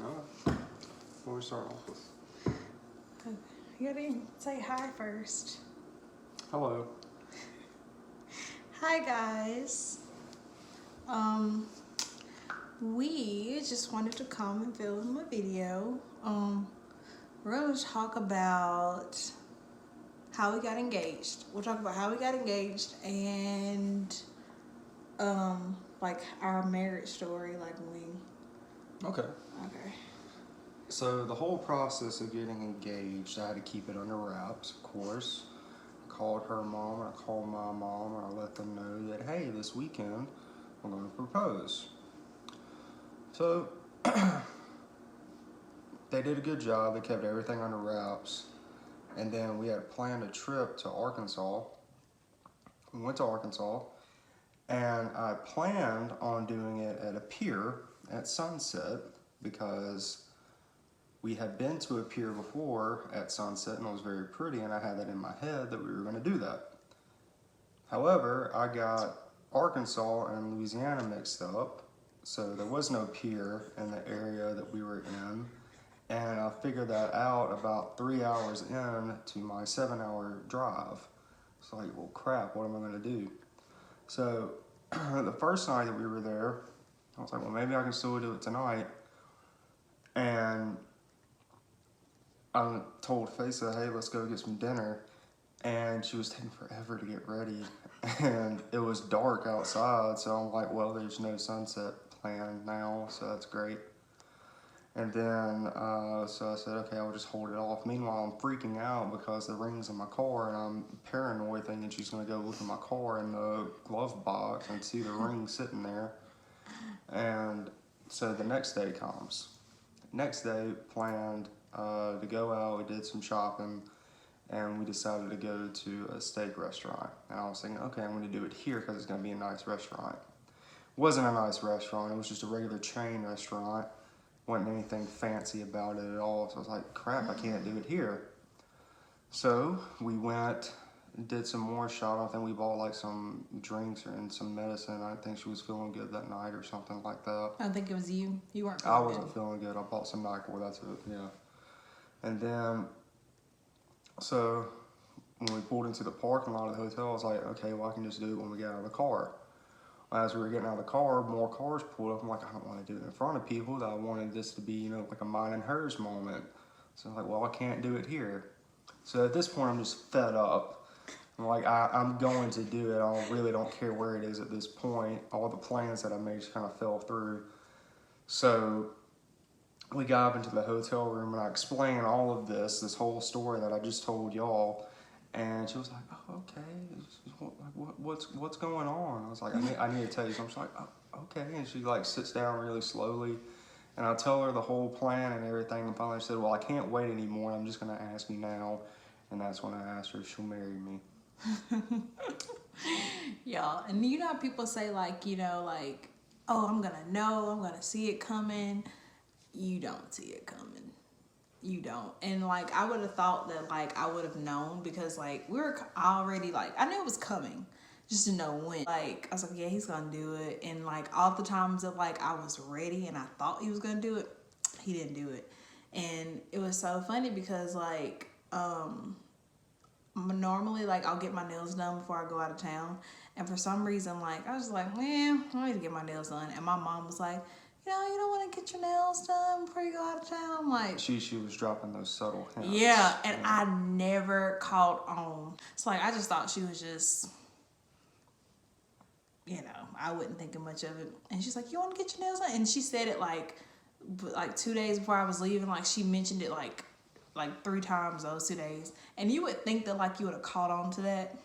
Alright. What do we start off with? You gotta say hi first. Hello. Hi guys. We just wanted to come and film a video. We're gonna talk about how we got engaged. We'll talk about how we got engaged and like our marriage story, like when we Okay. okay. So the whole process of getting engaged, I had to keep it under wraps, of course. I called her mom, and I called my mom, and I let them know that, hey, this weekend I'm going to propose. So they did a good job. They kept everything under wraps. And then we had planned a trip to Arkansas. We went to Arkansas, and I planned on doing it at a pier at sunset because we had been to a pier before at sunset and it was very pretty, and I had that in my head that we were going to do that. However, I got Arkansas and Louisiana mixed up, so there was no pier in the area that we were in, and I figured that out about 3 hours in to my 7-hour drive. It's like, well, crap, what am I going to do? So the first night that we were there, I was like, well, maybe I can still do it tonight. And I told Faye, hey, let's go get some dinner. And she was taking forever to get ready. And it was dark outside, so I'm like, well, there's no sunset planned now, so that's great. And then, so I said, okay, I'll just hold it off. Meanwhile, I'm freaking out because the ring's in my car, and I'm paranoid thinking she's gonna go look in my car in the glove box and see the ring sitting there. And so the next day comes. Next day, planned to go out, we did some shopping, and we decided to go to a steak restaurant. And I was thinking, okay, I'm gonna do it here because it's gonna be a nice restaurant. It wasn't a nice restaurant, it was just a regular chain restaurant. Wasn't anything fancy about it at all, so I was like, crap, I can't do it here. So we went, did some more shopping. I think we bought like some drinks and some medicine. I think she was feeling good that night or something like that. I don't think it was you. You weren't I feeling wasn't good. feeling good. I bought some Nyquil, that's it, yeah. And then, so when we pulled into the parking lot of the hotel, I was like, okay, well, I can just do it when we get out of the car. As we were getting out of the car, more cars pulled up. I'm like, I don't want to do it in front of people. I wanted this to be, you know, like a mine and hers moment. So I'm like, well, I can't do it here. So at this point, I'm just fed up. I'm like, I'm going to do it. I really don't care where it is at this point. All the plans that I made just kind of fell through. So we got up into the hotel room and I explained all of this whole story that I just told y'all. And she was like, oh, okay, what's going on? I was like, I need to tell you something. She's like, oh, okay. And she like sits down really slowly. And I tell her the whole plan and everything. And finally she said, well, I can't wait anymore. I'm just going to ask you now. And that's when I asked her if she'll marry me. Y'all, and you know how people say like, you know, like, oh, I'm gonna see it coming. You don't see it coming. You don't. And like, I would have thought that like I would have known because like we were already like, I knew it was coming, just to know when. Like, I was like, yeah, he's gonna do it. And like all the times that like I was ready and I thought he was gonna do it, he didn't do it. And it was so funny because like normally like I'll get my nails done before I go out of town, and for some reason like I was like, man, I need to get my nails done. And my mom was like, you know, you don't want to get your nails done before you go out of town. I'm like, She was dropping those subtle hints. yeah, and I never caught on. So like I just thought she was just, you know, I wasn't thinking much of it. And she's like, you want to get your nails done? And she said it like 2 days before I was leaving. Like she mentioned it like 3 times those 2 days. And you would think that like you would have caught on to that.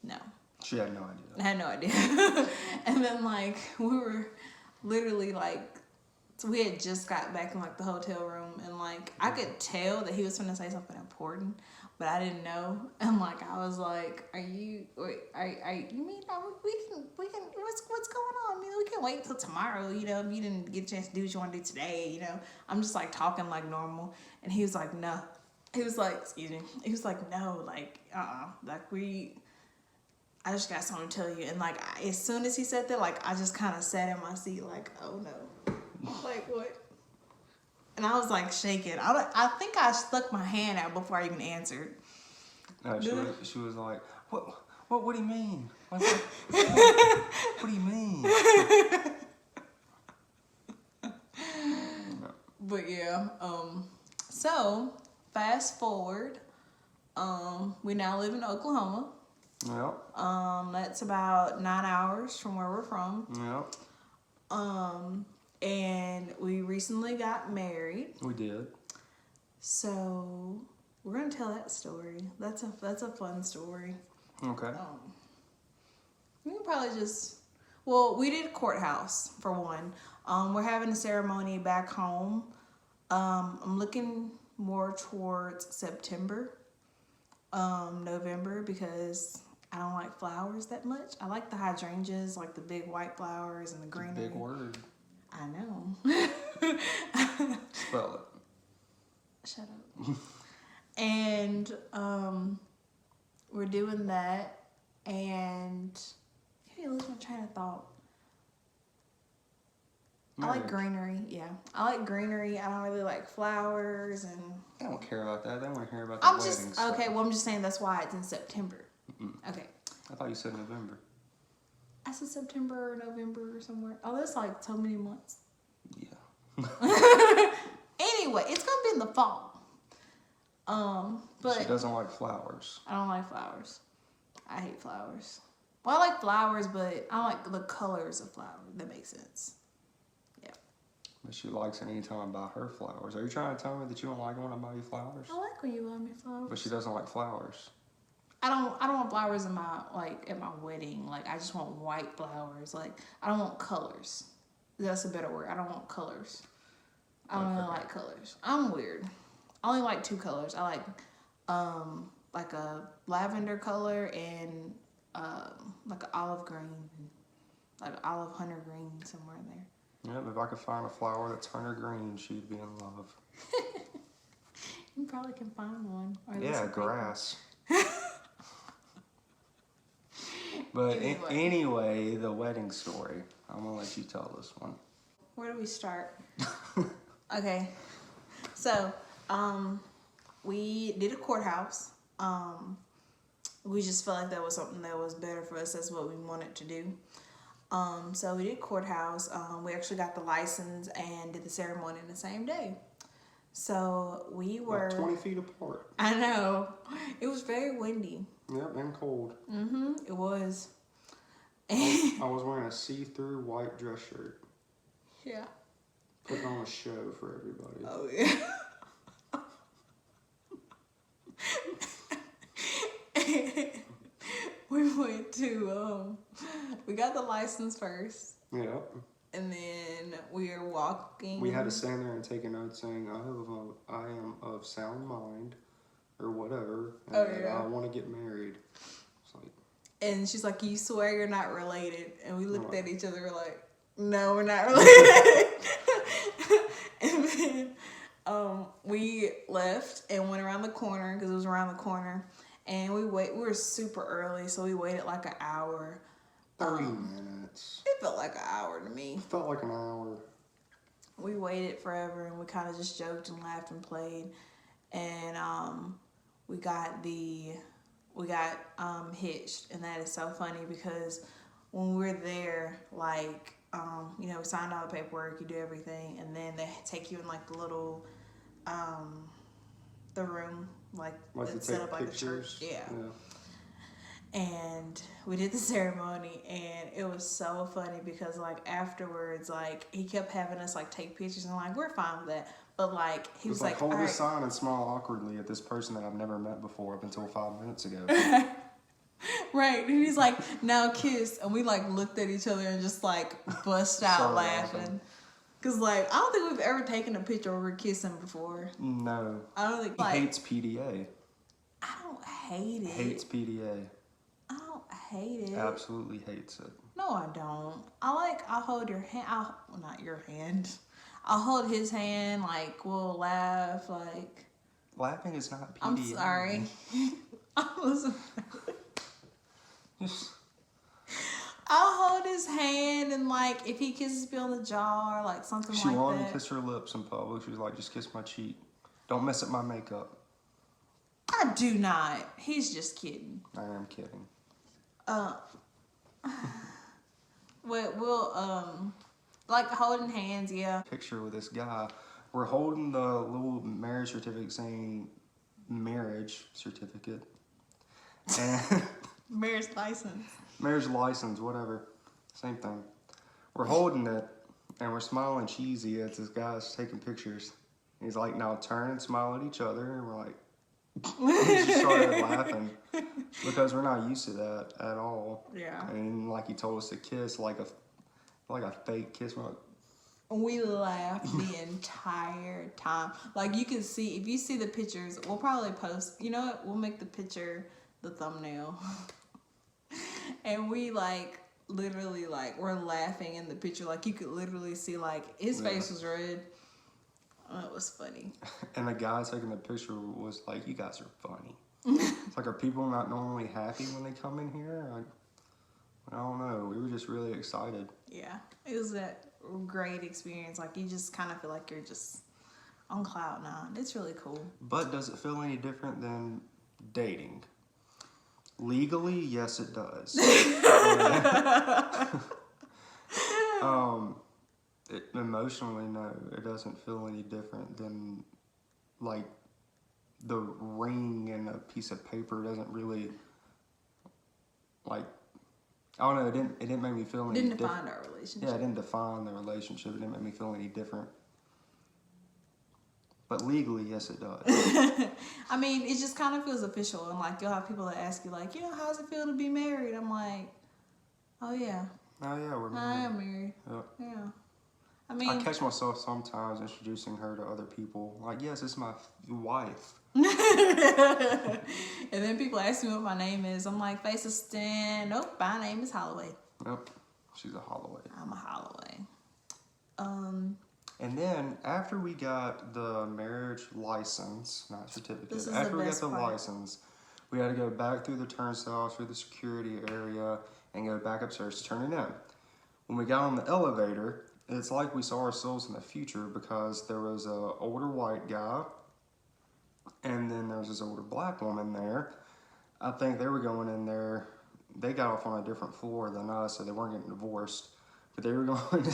No. She had no idea. I had no idea. And then like we were literally like, so we had just got back in like the hotel room, and like I could tell that he was gonna say something important, but I didn't know. And like I was like, you mean we can what's going on? I mean, we can wait till tomorrow, you know, if you didn't get a chance to do what you want to do today, you know. I'm just like talking like normal. And he was like, no. He was like, excuse me. He was like, no, like, like I just got something to tell you. And like, as soon as he said that, like, I just kind of sat in my seat like, oh no. Like, what? And I was like shaking. I think I stuck my hand out before I even answered. She was like, what do you mean? What do you mean? But yeah, so fast forward, we now live in Oklahoma. Yep. That's about 9 hours from where we're from. Yep. And we recently got married. We did. So we're gonna tell that story. That's a fun story. Okay. We can probably we did courthouse for one. We're having a ceremony back home. I'm looking more towards September, November, because I don't like flowers that much. I like the hydrangeas, like the big white flowers and the greenery. Big word. I know. Spell it. Shut up. And we're doing that, and you lose my train of thought. Marriage. I like greenery. Yeah, I like greenery. I don't really like flowers, and They don't care about that. They want to hear about the I'm wedding just stuff. okay. Well, I'm just saying that's why it's in September. Okay. I thought you said November. I said September or November or somewhere. Oh, that's like so many months. Yeah. Anyway, it's gonna be in the fall. But She doesn't like flowers. I don't like flowers. I hate flowers. Well, I like flowers, but I don't like the colors of flowers. That makes sense. Yeah. But she likes it anytime I buy her flowers. Are you trying to tell me that you don't like it when I buy you flowers? I like when you buy me flowers. But she doesn't like flowers. I don't want flowers in my at my wedding. Like I just want white flowers. Like I don't want colors. That's a better word. I don't want colors. I don't really like colors. I'm weird. I only like 2 colors. I like a lavender color and like an olive green, like olive hunter green somewhere in there. Yep, if I could find a flower that's hunter green, she'd be in love. You probably can find one. Or at least Yeah, a paper. grass. But anyway, the wedding story. I'm gonna let you tell this one. Where do we start? Okay, so we did a courthouse. We just felt like that was something that was better for us. That's what we wanted to do. So we did courthouse. We actually got the license and did the ceremony in the same day. So we were About 20 feet apart. I know. It was very windy. Yep, and cold. It was. I was wearing a see-through white dress shirt. Yeah. Putting on a show for everybody. Oh yeah. We went to we got the license first. Yep. And then we were walking. We had to stand there and take a note saying, I am of sound mind, or whatever, and I want to get married. It's like, and she's like, you swear you're not related? And we looked at each other, we're like, no, we're not related. And then we left and went around the corner, because it was around the corner. And we were super early, so we waited like an hour. 30 minutes. It felt like an hour to me. It felt like an hour. We waited forever, and we kind of just joked and laughed and played. And we got hitched, and that is so funny because when we're there, like we signed all the paperwork, you do everything, and then they take you in like the little the room like that's set up like a church. Yeah. And we did the ceremony, and it was so funny because like afterwards, like he kept having us like take pictures, and like we're fine with that, but like he was like hold this sign and smile awkwardly at this person that I've never met before up until 5 minutes ago. Right, and he's like, now kiss, and we like looked at each other and just like bust out laughing. Cause like I don't think we've ever taken a picture where we're kissing before. No. I don't think he hates PDA. I don't hate it. Hates PDA. I don't hate it. Absolutely hates it. No, I don't. I'll hold your hand. Not your hand. I'll hold his hand. Like we'll laugh. Like laughing is not PDA. I'm sorry. I I'll hold his hand and like if he kisses me on the jaw or like something She like wanted that. to kiss her lips in public. She was like, just kiss my cheek. Don't mess up my makeup. I do not. He's just kidding. I am kidding. We'll like holding hands, yeah. Picture with this guy. We're holding the little marriage certificate saying marriage certificate. And Marriage license. marriage license, whatever. Same thing. We're holding it and we're smiling cheesy as this guy's taking pictures. He's like, now turn and smile at each other. And we're like, we just started laughing because we're not used to that at all. Yeah. And like he told us to kiss like a fake kiss. We're like, We laughed the entire time. Like you can see, if you see the pictures, we'll probably post, you know what? We'll make the picture the thumbnail. And we like, literally like, we're laughing in the picture. Like you could literally see like, his face was red. Oh, it was funny. And the guy taking the picture was like, you guys are funny. It's like, are people not normally happy when they come in here? Like, I don't know. We were just really excited. Yeah, it was a great experience. Like you just kind of feel like you're just on cloud nine. It's really cool. But does it feel any different than dating? Legally, yes, it does. Emotionally, no. It doesn't feel any different than, like, the ring and a piece of paper doesn't really, like, I don't know. It didn't make me feel any Didn't different. define our relationship. Yeah, it didn't define the relationship. It didn't make me feel any different. But legally, yes, it does. I mean, it just kind of feels official. And like, you'll have people that ask you, like, how's it feel to be married? I'm like, oh, yeah. Oh, yeah, we're married. I am married. Yep. Yeah. I mean, I catch myself sometimes introducing her to other people. Like, yes, it's my wife. and then people ask me what my name is. I'm like, face assistant. Nope, my name is Holloway. Yep, she's a Holloway. I'm a Holloway. And then after we got the marriage license, not certificate, This is after the we got best the part. license, we had to go back through the turnstiles, through the security area, and go back upstairs to turn it in. When we got on the elevator, it's like we saw ourselves in the future because there was an older white guy, and then there was this older black woman there. I think they were going in there. They got off on a different floor than us, so they weren't getting divorced. But they were going.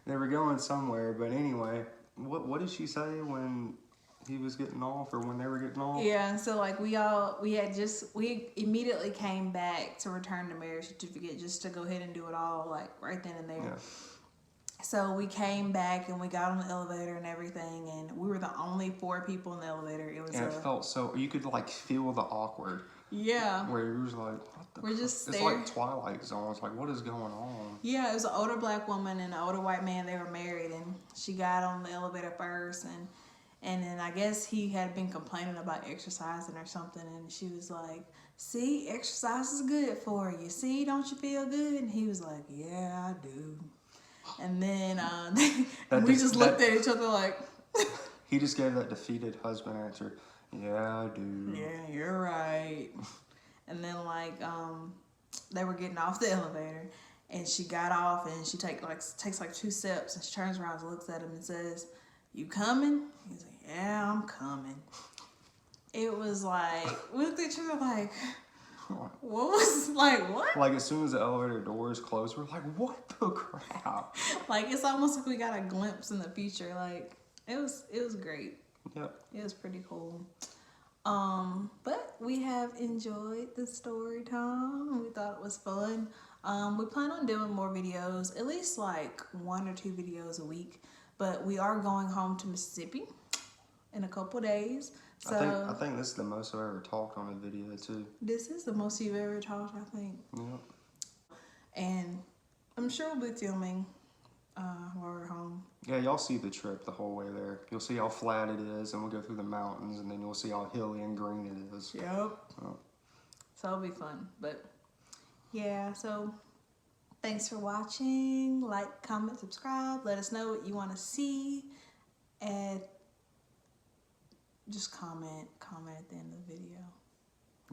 They were going somewhere. But anyway, what did she say when he was getting off, or when they were getting off? Yeah, so like we immediately came back to return the marriage certificate just to go ahead and do it all like right then and there. Yeah. So we came back and we got on the elevator and everything, and we were the only 4 people in the elevator. It was And it felt so. You could like feel the awkward. Yeah. Where it was like, what the? We're just It's there. like Twilight Zone. It's like, what is going on? Yeah, it was an older black woman and an older white man. They were married, and she got on the elevator first, and then I guess he had been complaining about exercising or something, and she was like, "See, exercise is good for you. See, don't you feel good?" And he was like, "Yeah, I do." And then we just looked at each other like. He just gave that defeated husband answer. Yeah, I do. Yeah, you're right. And then like they were getting off the elevator, and she got off, and she takes like 2 steps, and she turns around and looks at him and says, "You coming?" He's like, "Yeah, I'm coming." It was like we looked at each other like, what was like what? Like as soon as the elevator doors closed, we're like, what the crap? Like it's almost like we got a glimpse in the future. Like it was great. Yep. It was pretty cool. But we have enjoyed the story time. We thought it was fun. We plan on doing more videos, at least like 1 or 2 videos a week. But we are going home to Mississippi in a couple days. So I think this is the most I've ever talked on a video too. this is the most you've ever talked, I think. Yep. And I'm sure we'll be filming while we're home. Yeah, y'all see the trip the whole way there. You'll see how flat it is, and we'll go through the mountains, and then you'll see how hilly and green it is. Yep. Oh. So it'll be fun. But yeah, so thanks for watching. Like, comment, subscribe. Let us know what you want to see. And just comment at the end of the video.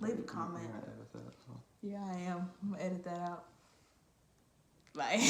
Leave a comment. Yeah, edit that, so. Yeah, I am. I'm gonna edit that out. Like,